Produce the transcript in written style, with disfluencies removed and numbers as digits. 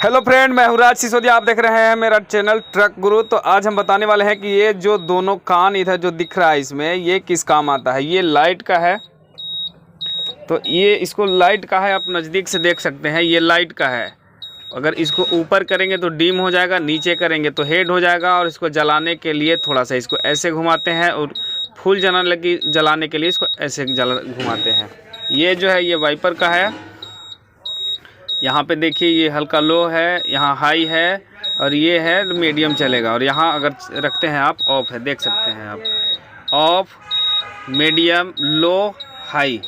Hello friend, मैं हूं राज सिसोदिया। आप देख रहे हैं मेरा चैनल ट्रक गुरु। तो आज हम बताने वाले हैं कि ये जो दोनों कान इधर जो दिख रहा है इसमें ये किस काम आता है। ये लाइट का है, तो ये इसको लाइट का है, आप नज़दीक से देख सकते हैं। ये लाइट का है। अगर इसको ऊपर करेंगे तो डिम हो जाएगा, नीचे करेंगे तो हेड हो जाएगा। और इसको जलाने के लिए थोड़ा सा इसको ऐसे घुमाते हैं और फुल जलाने के लिए इसको ऐसे घुमाते हैं। ये जो है ये वाइपर का है। यहाँ पे देखिए ये हल्का लो है, यहाँ हाई है और ये है मीडियम चलेगा। और यहाँ अगर रखते हैं आप ऑफ है, देख सकते हैं आप, ऑफ, मीडियम, लो, हाई।